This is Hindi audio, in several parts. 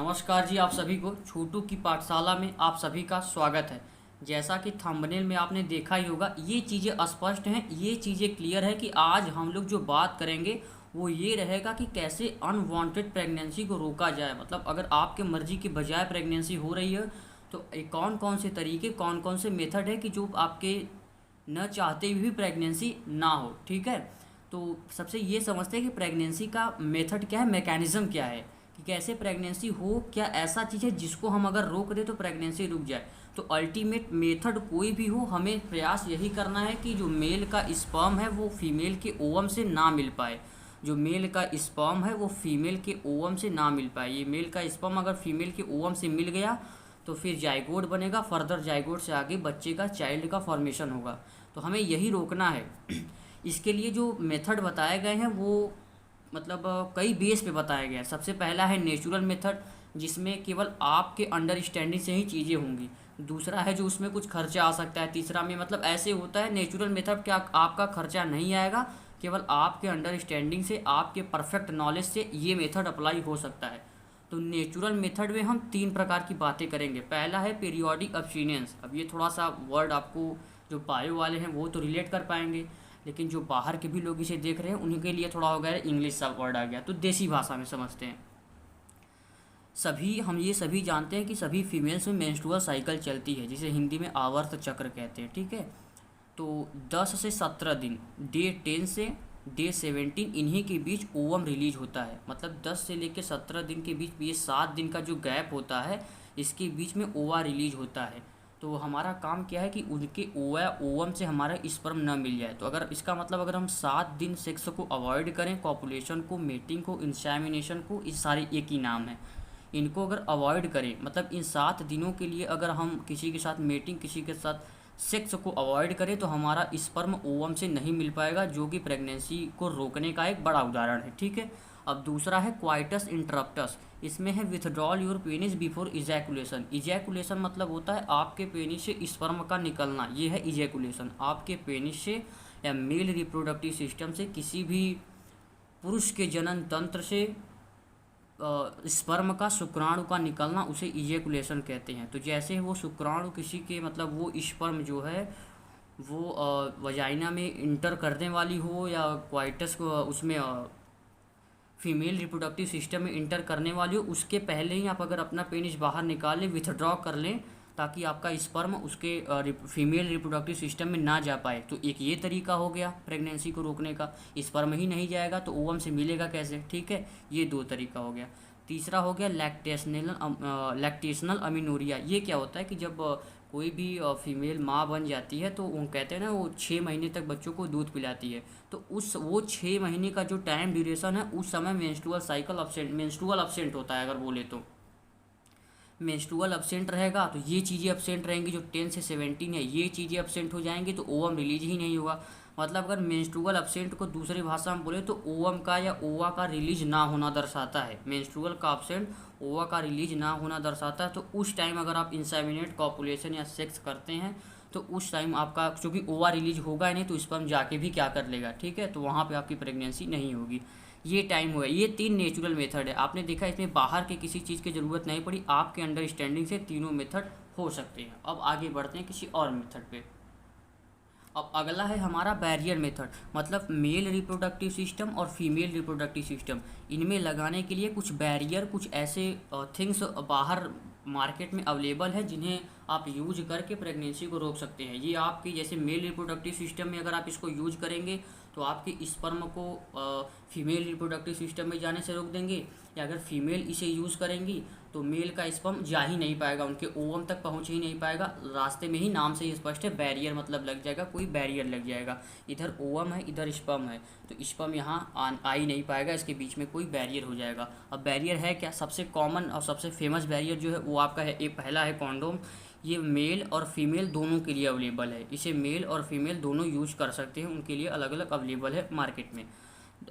नमस्कार जी, आप सभी को छोटू की पाठशाला में आप सभी का स्वागत है। जैसा कि थंबनेल में आपने देखा ही होगा, ये चीज़ें स्पष्ट हैं, ये चीज़ें क्लियर है कि आज हम लोग जो बात करेंगे वो ये रहेगा कि कैसे अनवांटेड प्रेगनेंसी को रोका जाए। मतलब अगर आपके मर्जी के बजाय प्रेगनेंसी हो रही है तो कौन कौन से तरीके, कौन कौन से मेथड है कि जो आपके न चाहते हुए भी प्रेगनेंसी ना हो। ठीक है, तो सबसे ये समझते हैं कि प्रेगनेंसी का मेथड क्या है, मैकेनिज़्म क्या है, कि कैसे प्रेगनेंसी हो, क्या ऐसा चीज़ है जिसको हम अगर रोक दें तो प्रेगनेंसी रुक जाए। तो अल्टीमेट मेथड कोई भी हो, हमें प्रयास यही करना है कि जो मेल का स्पर्म है वो फीमेल के ओवम से ना मिल पाए। जो मेल का स्पर्म है वो फीमेल के ओवम से ना मिल पाए। ये मेल का स्पर्म अगर फीमेल के ओवम से मिल गया तो फिर जाइगोट बनेगा, फर्दर जाइगोट से आगे बच्चे का, चाइल्ड का फॉर्मेशन होगा। तो हमें यही रोकना है। इसके लिए जो मेथड बताए गए हैं वो मतलब कई बेस पे बताया गया है। सबसे पहला है नेचुरल मेथड, जिसमें केवल आपके अंडरस्टैंडिंग से ही चीज़ें होंगी। दूसरा है जो उसमें कुछ खर्चा आ सकता है। तीसरा में मतलब ऐसे होता है नेचुरल मेथड, क्या आपका खर्चा नहीं आएगा, केवल आपके अंडरस्टैंडिंग से, आपके परफेक्ट नॉलेज से ये मेथड अप्लाई हो सकता है। तो नेचुरल मेथड में हम तीन प्रकार की बातें करेंगे। पहला है पीरियोडिक अब्स्टिनेंस। अब ये थोड़ा सा वर्ड आपको जो बायो वाले हैं वो तो रिलेट कर पाएंगे, लेकिन जो बाहर के भी लोग इसे देख रहे हैं उनके लिए थोड़ा हो गया इंग्लिश सा वर्ड आ गया, तो देसी भाषा में समझते हैं। हम ये सभी जानते हैं कि सभी फीमेल्स में मेंस्ट्रुअल साइकिल चलती है, जिसे हिंदी में आवर्त चक्र कहते हैं। ठीक है, तो 10 से 17 दिन, डे 10 से डे 17, इन्हीं के बीच ओवम रिलीज होता है। मतलब 10 से लेकर 17 दिन के बीच, ये 7 दिन का जो गैप होता है, इसके बीच में ओवा रिलीज होता है। तो हमारा काम क्या है कि उनके ओवम से हमारा स्पर्म न मिल जाए। तो अगर इसका मतलब अगर हम 7 दिन सेक्स को अवॉइड करें, कॉपुलेशन को, मेटिंग को, इंसेमिनेशन को, इस सारे एक ही नाम है, इनको अगर अवॉइड करें, मतलब इन 7 दिनों के लिए अगर हम किसी के साथ मेटिंग, किसी के साथ सेक्स को अवॉइड करें तो हमारा स्पर्म ओवम से नहीं मिल पाएगा, जो कि प्रेगनेंसी को रोकने का एक बड़ा उदाहरण है। ठीक है, अब दूसरा है क्वाइटस इंटरप्टस। इसमें है withdrawal your penis before ejaculation. Ejaculation मतलब होता है आपके पेनिस से स्पर्म का निकलना, ये है इजैकुलेशन। आपके पेनिस से या मेल रिप्रोडक्टिव सिस्टम से, किसी भी पुरुष के जनन तंत्र से स्पर्म का, शुक्राणु का निकलना, उसे इजैकुलेशन कहते हैं। तो जैसे वो शुक्राणु किसी के, मतलब वो स्पर्म जो है वो वजाइना में इंटर करने वाली हो, या क्वाइटस को उसमें फीमेल रिप्रोडक्टिव सिस्टम में इंटर करने वाली हो, उसके पहले ही आप अगर अपना पेनिस बाहर निकाल लें, विथड्रॉ कर लें, ताकि आपका स्पर्म उसके फीमेल रिप्रोडक्टिव सिस्टम में ना जा पाए। तो एक ये तरीका हो गया प्रेगनेंसी को रोकने का। स्पर्म ही नहीं जाएगा तो ओवम से मिलेगा कैसे। ठीक है, ये दो तरीका हो गया। तीसरा हो गया लैक्टेशनल अमीनोरिया। ये क्या होता है कि जब कोई भी फीमेल माँ बन जाती है तो वो कहते हैं ना, वो 6 महीने तक बच्चों को दूध पिलाती है। तो वो 6 महीने का जो टाइम ड्यूरेशन है, उस समय मेंस्ट्रुअल अब्सेंट होता है। अगर बोले तो मेंस्ट्रुअल अब्सेंट रहेगा तो ये चीज़ें अब्सेंट रहेंगी। जो 10 से 17 है, ये चीज़ें अब्सेंट हो जाएंगी, तो ओवम रिलीज ही नहीं होगा। मतलब अगर मेंस्ट्रुअल अब्सेंट को दूसरी भाषा में बोले तो ओवम का या ओवा का रिलीज ना होना दर्शाता है। मेंस्ट्रुअल का अब्सेंट, ओवा का रिलीज ना होना दर्शाता है। तो उस टाइम अगर आप इंसेमिनेट, कॉपुलेशन या सेक्स करते हैं तो उस टाइम आपका, क्योंकि ओवा रिलीज होगा ही नहीं तो स्पर्म जाके भी क्या कर लेगा। ठीक है, तो वहाँ पे आपकी प्रेगनेंसी नहीं होगी। ये टाइम हुआ। ये 3 नेचुरल मेथड है। आपने देखा इसमें बाहर के किसी चीज़ की ज़रूरत नहीं पड़ी, आपके अंडरस्टैंडिंग से तीनों मेथड हो सकते हैं। अब आगे बढ़ते हैं किसी और मेथड पे। अब अगला है हमारा बैरियर मेथड, मतलब मेल रिप्रोडक्टिव सिस्टम और फीमेल रिप्रोडक्टिव सिस्टम, इनमें लगाने के लिए कुछ बैरियर, कुछ ऐसे थिंग्स बाहर मार्केट में अवेलेबल है जिन्हें आप यूज करके प्रेगनेंसी को रोक सकते हैं। ये आपकी, जैसे मेल रिप्रोडक्टिव सिस्टम में अगर आप इसको यूज करेंगे तो आपके स्पर्म को फीमेल रिप्रोडक्टिव सिस्टम में जाने से रोक देंगे, या अगर फीमेल इसे यूज़ करेंगी तो मेल का स्पर्म जा ही नहीं पाएगा, उनके ओवम तक पहुंच ही नहीं पाएगा। रास्ते में ही नाम से ही स्पष्ट है, बैरियर मतलब लग जाएगा, कोई बैरियर लग जाएगा। इधर ओवम है, इधर स्पर्म है, तो स्पर्म यहाँ आ ही नहीं पाएगा, इसके बीच में कोई बैरियर हो जाएगा। अब बैरियर है क्या? सबसे कॉमन और सबसे फेमस बैरियर जो है वो आपका है, एक पहला है कॉन्डोम। ये मेल और फीमेल दोनों के लिए अवेलेबल है। इसे मेल और फीमेल दोनों यूज कर सकते हैं, उनके लिए अलग अलग अवेलेबल है मार्केट में।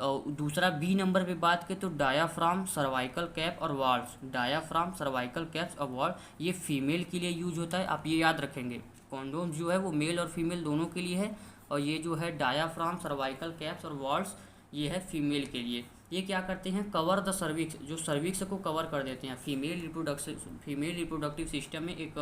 और दूसरा बी नंबर पे बात करें तो डायाफ्राम, सर्वाइकल कैप और वॉल्व्स। डायाफ्राम, सर्वाइकल कैप्स और वॉल्व ये फीमेल के लिए यूज होता है। आप ये याद रखेंगे, कॉन्डोम जो है वो मेल और फीमेल दोनों के लिए है, और ये जो है डायाफ्राम, सर्वाइकल कैप्स और वॉल्व्स, ये है फीमेल के लिए। ये क्या करते हैं, कवर द सर्विक्स, जो सर्विक्स को कवर कर देते हैं। फीमेल रिप्रोडक्टिव सिस्टम में एक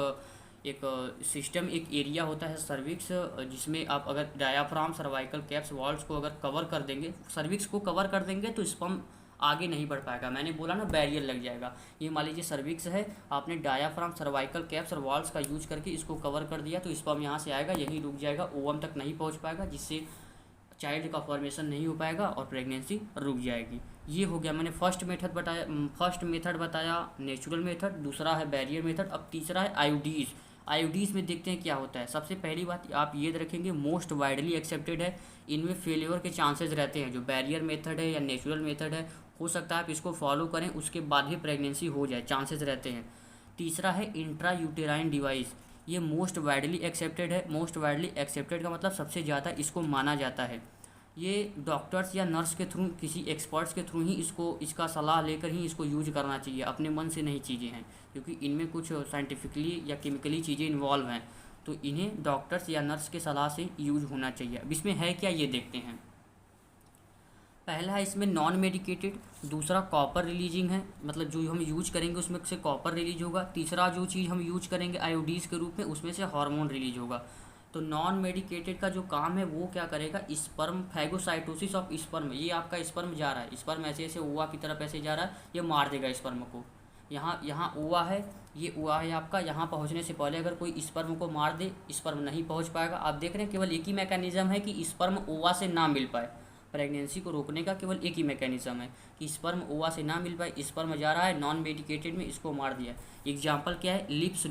सिस्टम, एक एरिया होता है सर्विक्स, जिसमें आप अगर डायाफ्राम, सर्वाइकल कैप्स, वॉल्स को अगर कवर कर देंगे, सर्विक्स को कवर कर देंगे, तो स्पर्म आगे नहीं बढ़ पाएगा। मैंने बोला ना, बैरियर लग जाएगा। ये मान लीजिए सर्विक्स है, आपने डायाफ्राम, सर्वाइकल कैप्स और वॉल्स का यूज करके इसको कवर कर दिया, तो स्पर्म यहाँ से आएगा, यहीं रुक जाएगा, ओवम तक नहीं पहुँच पाएगा, जिससे चाइल्ड का फॉर्मेशन नहीं हो पाएगा और प्रेगनेंसी रुक जाएगी। ये हो गया, मैंने फर्स्ट मेथड बताया नेचुरल मेथड, दूसरा है बैरियर मेथड। अब तीसरा है आईयूडीज। आईयूडीज में देखते हैं क्या होता है। सबसे पहली बात आप ये रखेंगे, मोस्ट वाइडली एक्सेप्टेड है, इनमें फेलियर के चांसेस रहते हैं। जो बैरियर मेथड है या नेचुरल मेथड है, हो सकता है आप इसको फॉलो करें, उसके बाद भी प्रेगनेंसी हो जाए, चांसेस रहते हैं। तीसरा है इंट्रा यूटेराइन डिवाइस, ये मोस्ट वाइडली एक्सेप्टेड है। मोस्ट वाइडली एक्सेप्टेड का मतलब सबसे ज़्यादा इसको माना जाता है। ये डॉक्टर्स या नर्स के थ्रू, किसी एक्सपर्ट्स के थ्रू ही इसका सलाह लेकर ही इसको यूज करना चाहिए, अपने मन से नहीं चीज़ें हैं, क्योंकि इनमें कुछ साइंटिफिकली या केमिकली चीज़ें इन्वॉल्व हैं, तो इन्हें डॉक्टर्स या नर्स के सलाह से यूज होना चाहिए। अब इसमें है क्या, ये देखते हैं। पहला है इसमें नॉन मेडिकेटेड, दूसरा कॉपर रिलीजिंग है, मतलब जो हम यूज करेंगे उसमें से कॉपर रिलीज होगा। तीसरा जो चीज़ हम यूज करेंगे आयोडीज के रूप में, उसमें से हार्मोन रिलीज होगा। तो नॉन मेडिकेटेड का जो काम है वो क्या करेगा, स्पर्म फैगोसाइटोसिस ऑफ स्पर्म, ये आपका स्पर्म जा रहा है, स्पर्म ऐसे ऐसे ओवा की तरफ ऐसे जा रहा है, ये मार देगा स्पर्म को। यहाँ ओवा है, ये ओवा है आपका, यहाँ पहुँचने से पहले अगर कोई स्पर्म को मार दे, स्पर्म नहीं पहुँच पाएगा। आप देख रहे हैं केवल एक ही मैकेनिज्म है कि स्पर्म ओवा से ना मिल पाए, प्रेगनेंसी को रोकने का केवल एक ही मैकेनिज्म है कि स्पर्म ओवा से ना मिल पाए, स्पर्म जा रहा है नॉन मेडिकेटेड में, इसको मार दिया। एग्जाम्पल क्या है, लिप्स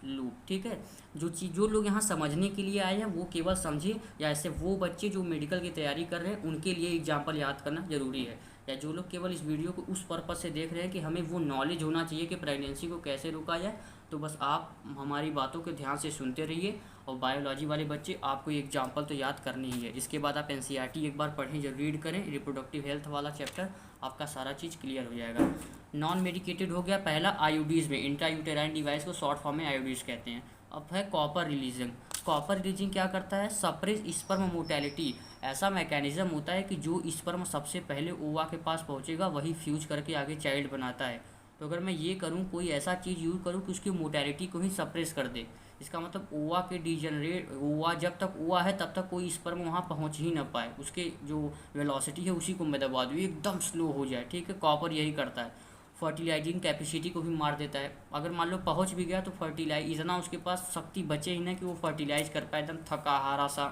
लूप, ठीक है। जो लोग यहाँ समझने के लिए आए हैं वो केवल समझे, या ऐसे वो बच्चे जो मेडिकल की तैयारी कर रहे हैं उनके लिए एग्जाम्पल याद करना जरूरी है, या जो लोग केवल इस वीडियो को उस पर्पज़ से देख रहे हैं कि हमें वो नॉलेज होना चाहिए कि प्रेगनेंसी को कैसे रोका जाए, तो बस आप हमारी बातों को ध्यान से सुनते रहिए। और बायोलॉजी वाले बच्चे, आपको ये एग्जाम्पल तो याद करनी ही है। इसके बाद आप एनसीईआरटी एक बार पढ़ें, जब रीड करें रिप्रोडक्टिव हेल्थ वाला चैप्टर, आपका सारा चीज़ क्लियर हो जाएगा। नॉन मेडिकेटेड हो गया पहला, आईयूडीज़ में, इंट्रायूटेराइन डिवाइस को शॉर्ट फॉर्म में आईयूडीज़ कहते हैं। अब है कॉपर रिलीजिंग। कॉपर रिलीजिंग क्या करता है, सप्रेस स्पर्म मोटेलिटी, ऐसा मैकेनिज्म होता है कि जो स्पर्म सबसे पहले ओवा के पास पहुंचेगा वही फ्यूज करके आगे चाइल्ड बनाता है। तो अगर मैं ये करूं, कोई ऐसा चीज़ यूज़ करूं कि उसकी मोटेलिटी को ही सप्रेस कर दे, इसका मतलब ओवा के डिजनरेट, ओवा जब तक ओवा है तब तक कोई स्पर्म वहाँ पहुँच ही ना पाए, उसके जो वेलोसिटी है उसी को मैं दबा दूँ, एकदम स्लो हो जाए, ठीक है। कॉपर यही करता है। फर्टिलाइजिंग कैपेसिटी को भी मार देता है। अगर मान लो पहुँच भी गया तो फर्टिलाइज, इतना उसके पास शक्ति बचे ही ना कि वो फर्टिलाइज कर पाए, एकदम थका हारा सा।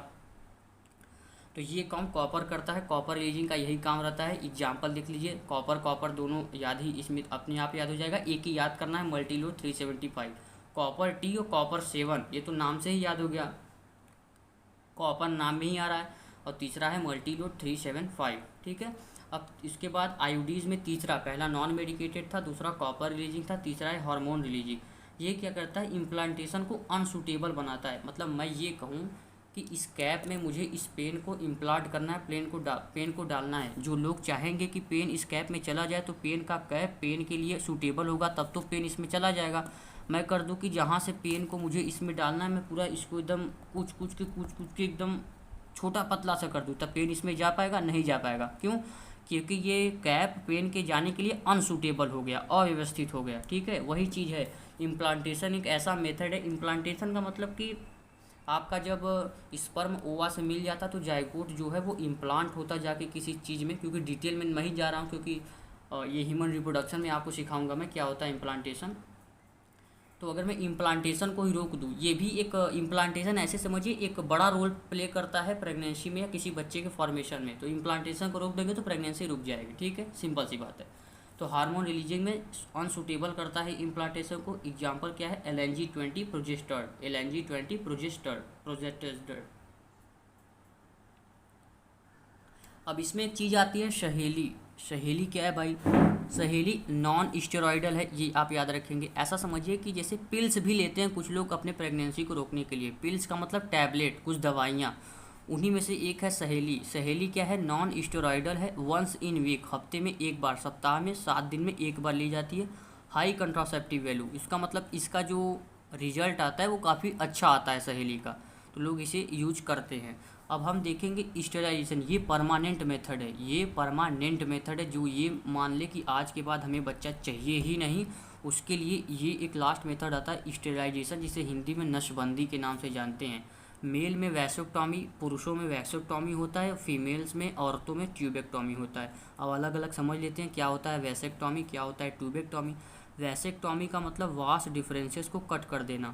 तो ये काम कॉपर करता है, कॉपर रिलीजिंग का यही काम रहता है। एग्जाम्पल देख लीजिए, कॉपर दोनों याद ही इसमें अपने आप याद हो जाएगा। एक ही याद करना है, मल्टीलोड 375, कॉपर टी और कॉपर 7, ये तो नाम से ही याद हो गया, कॉपर नाम में ही आ रहा है। और तीसरा है मल्टीलोड 375, ठीक है। अब इसके बाद आयोडीज में तीसरा, पहला नॉन मेडिकेटेड था, दूसरा कॉपर रिलीजिंग था, तीसरा है हार्मोन रिलीजिंग। ये क्या करता है, इम्प्लांटेशन को अनसूटेबल बनाता है। मतलब मैं ये कहूँ कि इस कैप में मुझे इस पेन को इम्प्लांट करना है, पेन को डालना है। जो लोग चाहेंगे कि पेन इस कैप में चला जाए, तो पेन का कैप पेन के लिए सूटेबल होगा, तब तो पेन इसमें चला जाएगा। मैं कर दूं कि जहाँ से पेन को मुझे इसमें डालना है, मैं पूरा इसको एकदम कुछ के एकदम छोटा पतला सा कर दूं, तब पेन इसमें जा पाएगा, नहीं जा पाएगा। क्यों? क्योंकि ये कैप पेन के जाने के लिए अनसूटेबल हो गया, अव्यवस्थित हो गया, ठीक है। वही चीज़ है, इम्प्लांटेशन एक ऐसा मेथड है। इम्प्लांटेशन का मतलब कि आपका जब स्पर्म ओवा से मिल जाता तो जाइगोट जो है वो इम्प्लांट होता जाके किसी चीज़ में, क्योंकि डिटेल में नहीं जा रहा हूँ, क्योंकि ये ह्यूमन रिप्रोडक्शन में आपको सिखाऊंगा मैं क्या होता है इम्प्लांटेशन। तो अगर मैं इम्प्लांटेशन को ही रोक दूँ, ये भी एक इम्प्लांटेशन ऐसे समझिए एक बड़ा रोल प्ले करता है प्रेगनेंसी में या किसी बच्चे के फॉर्मेशन में। तो इम्प्लांटेशन को रोक देंगे तो प्रेगनेंसी रुक जाएगी, ठीक है, सिंपल सी बात है। तो हार्मोन रिलीजिंग में अनसूटेबल करता है इम्प्लांटेशन को। एग्जाम्पल क्या है, LNG-20 प्रोजेस्टर्ड, LNG-20 प्रोजेस्टर्ड। अब इसमें एक चीज़ आती है सहेली। सहेली क्या है भाई? सहेली नॉन स्टेरॉइडल है, ये आप याद रखेंगे। ऐसा समझिए कि जैसे पिल्स भी लेते हैं कुछ लोग अपने प्रेगनेंसी को रोकने के लिए, पिल्स का मतलब टैबलेट, कुछ दवाइयाँ, उन्हीं में से एक है सहेली। सहेली क्या है? नॉन स्टेरॉइडल है, वंस इन वीक, हफ्ते में एक बार, सप्ताह में 7 दिन में एक बार ली जाती है। हाई कंट्रासेप्टिव वैल्यू, इसका मतलब इसका जो रिजल्ट आता है वो काफ़ी अच्छा आता है सहेली का, तो लोग इसे यूज करते हैं। अब हम देखेंगे स्टेरिलाइजेशन, ये परमानेंट मेथड है, ये परमानेंट मेथड है जो ये मान ले कि आज के बाद हमें बच्चा चाहिए ही नहीं, उसके लिए ये एक लास्ट मेथड आता है स्टेरिलाइजेशन, जिसे हिंदी में नसबंदी के नाम से जानते हैं। मेल में वैसेक्टॉमी, पुरुषों में वैसेक्टॉमी होता है, फीमेल्स में, औरतों में ट्यूबेक्टॉमी होता है। अब अलग अलग समझ लेते हैं क्या होता है वैसेक्टॉमी, क्या होता है ट्यूबेक्टॉमी। वैसेक्टॉमी का मतलब वास्ट डिफरेंसेस को कट कर देना।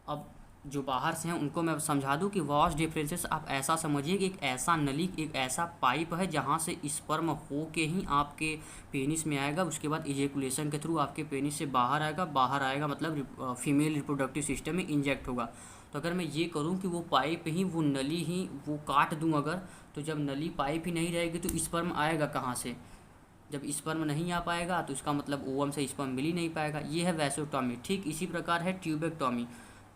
अब जो बाहर से हैं उनको मैं समझा दूं कि वास्ट डिफरेंसेस आप ऐसा समझिए कि एक ऐसा नली, एक ऐसा पाइप है जहां से स्पर्म हो के ही आपके पेनिस में आएगा, उसके बाद इजेकुलेशन के थ्रू आपके पेनिस से बाहर आएगा मतलब फीमेल रिप्रोडक्टिव सिस्टम में इंजेक्ट होगा। तो अगर मैं ये करूं कि वो पाइप ही, वो नली ही वो काट दूं अगर, तो जब नली पाइप ही नहीं रहेगी तो स्पर्म आएगा कहाँ से? जब स्पर्म नहीं आ पाएगा तो इसका मतलब ओवम से स्पर्म मिल ही नहीं पाएगा। ये है वैसेक्टॉमी। ठीक इसी प्रकार है ट्यूबेक्टॉमी।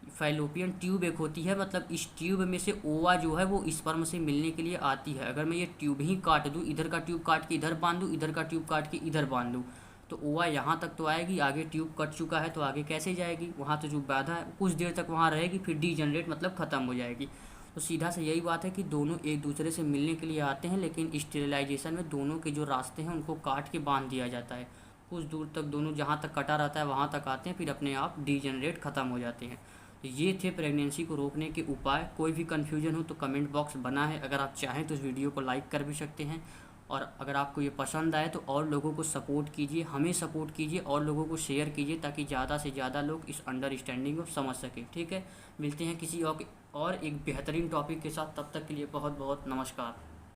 फैलोपियन ट्यूब एक होती है, मतलब इस ट्यूब में से ओवा जो है वो स्पर्म से मिलने के लिए आती है। अगर मैं ये ट्यूब ही काट दूं, इधर का ट्यूब काट के इधर बांध दूं, इधर का ट्यूब काट के इधर बांध दूं, तो ओवा यहाँ तक तो आएगी, आगे ट्यूब कट चुका है तो आगे कैसे जाएगी? वहाँ तो जो बाधा है कुछ देर तक वहाँ रहेगी, फिर डीजनरेट मतलब ख़त्म हो जाएगी। तो सीधा से यही बात है कि दोनों एक दूसरे से मिलने के लिए आते हैं, लेकिन स्टेरिलाइजेशन में दोनों के जो रास्ते हैं उनको काट के बांध दिया जाता है। कुछ दूर तक दोनों जहाँ तक कटा रहता है वहाँ तक आते हैं, फिर अपने आप डीजनरेट ख़त्म हो जाते हैं। तो ये थे प्रेगनेंसी को रोकने के उपाय। कोई भी कन्फ्यूजन हो तो कमेंट बॉक्स बना है, अगर आप चाहें तो इस वीडियो को लाइक कर भी सकते हैं। और अगर आपको ये पसंद आए तो और लोगों को सपोर्ट कीजिए, हमें सपोर्ट कीजिए और लोगों को शेयर कीजिए, ताकि ज़्यादा से ज़्यादा लोग इस अंडरस्टैंडिंग को समझ सकें। ठीक है, मिलते हैं किसी और एक बेहतरीन टॉपिक के साथ, तब तक के लिए बहुत बहुत नमस्कार।